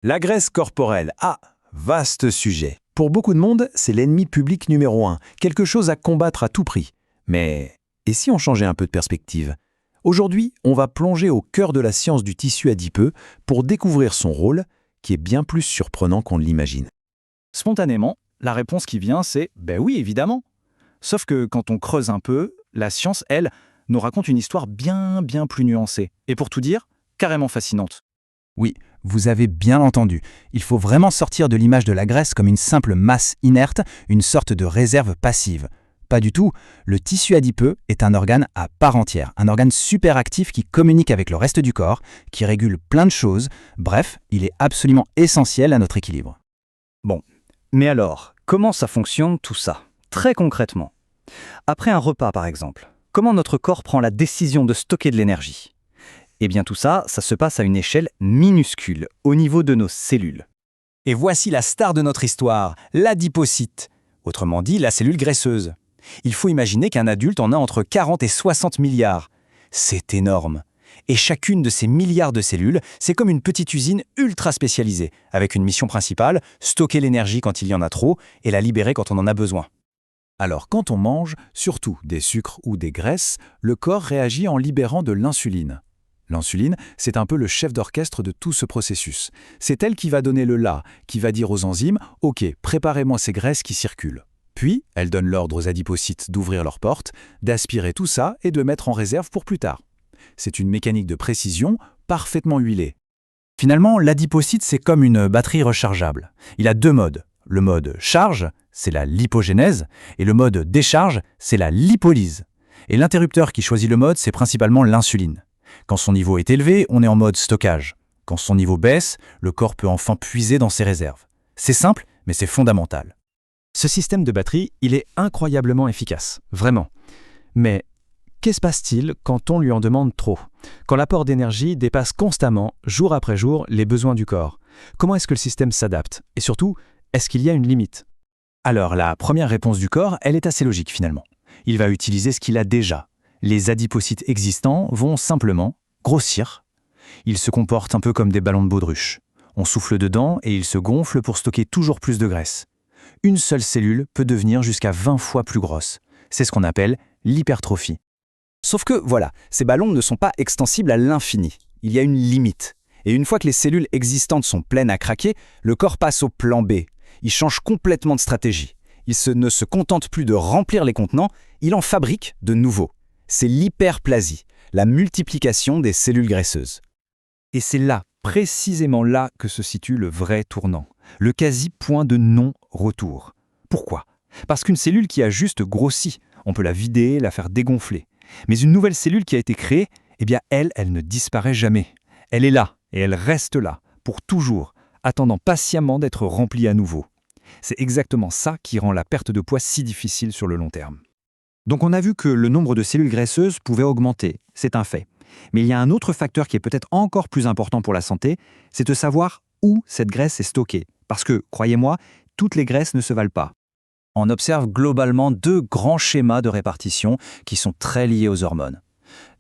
La graisse corporelle, vaste sujet. Pour beaucoup de monde, c'est l'ennemi public numéro 1, quelque chose à combattre à tout prix. Mais et si on changeait un peu de perspective? Aujourd'hui, on va plonger au cœur de la science du tissu adipeux pour découvrir son rôle, qui est bien plus surprenant qu'on ne l'imagine. Spontanément, la réponse qui vient, c'est « ben oui, évidemment ». Sauf que quand on creuse un peu, la science, elle, nous raconte une histoire bien plus nuancée. Et pour tout dire, carrément fascinante. Oui, vous avez bien entendu. Il faut vraiment sortir de l'image de la graisse comme une simple masse inerte, une sorte de réserve passive. Pas du tout. Le tissu adipeux est un organe à part entière, un organe super actif qui communique avec le reste du corps, qui régule plein de choses. Bref, il est absolument essentiel à notre équilibre. Bon, mais alors, comment ça fonctionne tout ça? Très concrètement. Après un repas par exemple, comment notre corps prend la décision de stocker de l'énergie? Eh bien tout ça, ça se passe à une échelle minuscule, au niveau de nos cellules. Et voici la star de notre histoire, l'adipocyte, autrement dit la cellule graisseuse. Il faut imaginer qu'un adulte en a entre 40 et 60 milliards. C'est énorme. Et chacune de ces milliards de cellules, c'est comme une petite usine ultra spécialisée, avec une mission principale, stocker l'énergie quand il y en a trop et la libérer quand on en a besoin. Alors quand on mange, surtout des sucres ou des graisses, le corps réagit en libérant de l'insuline. L'insuline, c'est un peu le chef d'orchestre de tout ce processus. C'est elle qui va donner le là, qui va dire aux enzymes « Ok, préparez-moi ces graisses qui circulent ». Puis, elle donne l'ordre aux adipocytes d'ouvrir leurs portes, d'aspirer tout ça et de mettre en réserve pour plus tard. C'est une mécanique de précision parfaitement huilée. Finalement, l'adipocyte, c'est comme une batterie rechargeable. Il a deux modes. Le mode charge, c'est la lipogénèse, et le mode décharge, c'est la lipolyse. Et l'interrupteur qui choisit le mode, c'est principalement l'insuline. Quand son niveau est élevé, on est en mode stockage. Quand son niveau baisse, le corps peut enfin puiser dans ses réserves. C'est simple, mais c'est fondamental. Ce système de batterie, il est incroyablement efficace, vraiment. Mais qu'est-ce se passe-t-il quand on lui en demande trop? Quand l'apport d'énergie dépasse constamment, jour après jour, les besoins du corps? Comment est-ce que le système s'adapte? Et surtout, est-ce qu'il y a une limite? Alors, la première réponse du corps, elle est assez logique finalement. Il va utiliser ce qu'il a déjà. Les adipocytes existants vont simplement grossir. Ils se comportent un peu comme des ballons de baudruche. On souffle dedans et ils se gonflent pour stocker toujours plus de graisse. Une seule cellule peut devenir jusqu'à 20 fois plus grosse. C'est ce qu'on appelle l'hypertrophie. Sauf que, voilà, ces ballons ne sont pas extensibles à l'infini. Il y a une limite. Et une fois que les cellules existantes sont pleines à craquer, le corps passe au plan B. Il change complètement de stratégie. Il ne se contente plus de remplir les contenants, il en fabrique de nouveaux. C'est l'hyperplasie, la multiplication des cellules graisseuses. Et c'est là, précisément là, que se situe le vrai tournant, le quasi-point de non-retour. Pourquoi? Parce qu'une cellule qui a juste grossi, on peut la vider, la faire dégonfler. Mais une nouvelle cellule qui a été créée, eh bien elle ne disparaît jamais. Elle est là, et elle reste là, pour toujours, attendant patiemment d'être remplie à nouveau. C'est exactement ça qui rend la perte de poids si difficile sur le long terme. Donc on a vu que le nombre de cellules graisseuses pouvait augmenter, c'est un fait. Mais il y a un autre facteur qui est peut-être encore plus important pour la santé, c'est de savoir où cette graisse est stockée. Parce que, croyez-moi, toutes les graisses ne se valent pas. On observe globalement deux grands schémas de répartition qui sont très liés aux hormones.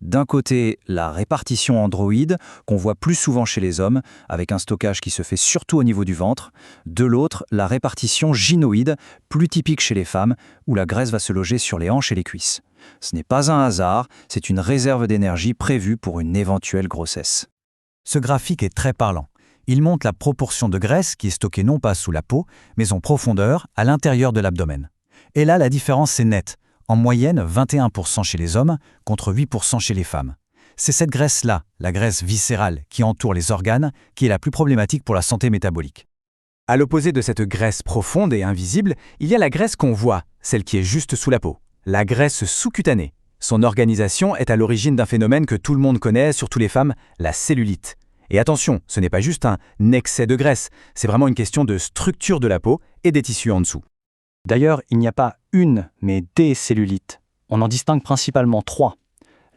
D'un côté, la répartition androïde, qu'on voit plus souvent chez les hommes, avec un stockage qui se fait surtout au niveau du ventre. De l'autre, la répartition gynoïde, plus typique chez les femmes, où la graisse va se loger sur les hanches et les cuisses. Ce n'est pas un hasard, c'est une réserve d'énergie prévue pour une éventuelle grossesse. Ce graphique est très parlant. Il montre la proportion de graisse qui est stockée non pas sous la peau, mais en profondeur, à l'intérieur de l'abdomen. Et là, la différence est nette. En moyenne, 21% chez les hommes contre 8% chez les femmes. C'est cette graisse-là, la graisse viscérale, qui entoure les organes, qui est la plus problématique pour la santé métabolique. À l'opposé de cette graisse profonde et invisible, il y a la graisse qu'on voit, celle qui est juste sous la peau, la graisse sous-cutanée. Son organisation est à l'origine d'un phénomène que tout le monde connaît, surtout les femmes, la cellulite. Et attention, ce n'est pas juste un excès de graisse, c'est vraiment une question de structure de la peau et des tissus en dessous. D'ailleurs, il n'y a pas une, mais des cellulites. On en distingue principalement trois.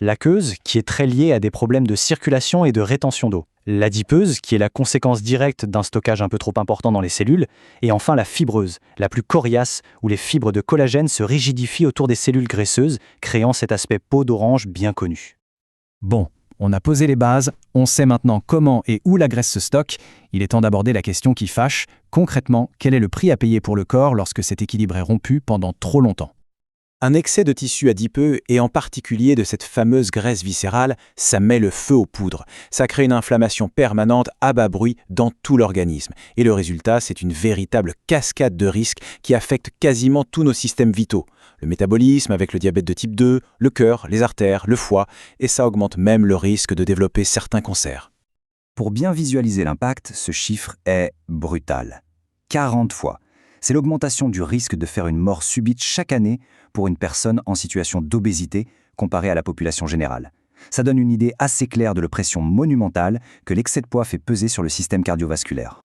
L'aqueuse, qui est très liée à des problèmes de circulation et de rétention d'eau. L'adipeuse, qui est la conséquence directe d'un stockage un peu trop important dans les cellules. Et enfin la fibreuse, la plus coriace, où les fibres de collagène se rigidifient autour des cellules graisseuses, créant cet aspect peau d'orange bien connu. Bon, On a posé les bases, on sait maintenant comment et où la graisse se stocke. Il est temps d'aborder la question qui fâche. Concrètement, quel est le prix à payer pour le corps lorsque cet équilibre est rompu pendant trop longtemps ? Un excès de tissu adipeux, et en particulier de cette fameuse graisse viscérale, ça met le feu aux poudres. Ça crée une inflammation permanente à bas bruit dans tout l'organisme. Et le résultat, c'est une véritable cascade de risques qui affecte quasiment tous nos systèmes vitaux. Le métabolisme avec le diabète de type 2, le cœur, les artères, le foie, et ça augmente même le risque de développer certains cancers. Pour bien visualiser l'impact, ce chiffre est brutal. 40 fois. C'est l'augmentation du risque de faire une mort subite chaque année pour une personne en situation d'obésité comparée à la population générale. Ça donne une idée assez claire de la pression monumentale que l'excès de poids fait peser sur le système cardiovasculaire.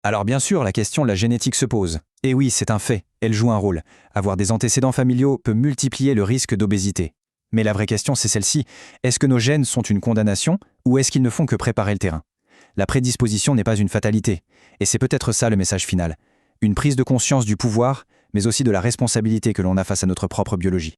Alors bien sûr, la question de la génétique se pose. Et oui, c'est un fait, elle joue un rôle. Avoir des antécédents familiaux peut multiplier le risque d'obésité. Mais la vraie question, c'est celle-ci. Est-ce que nos gènes sont une condamnation ou est-ce qu'ils ne font que préparer le terrain ? La prédisposition n'est pas une fatalité. Et c'est peut-être ça le message final. Une prise de conscience du pouvoir, mais aussi de la responsabilité que l'on a face à notre propre biologie.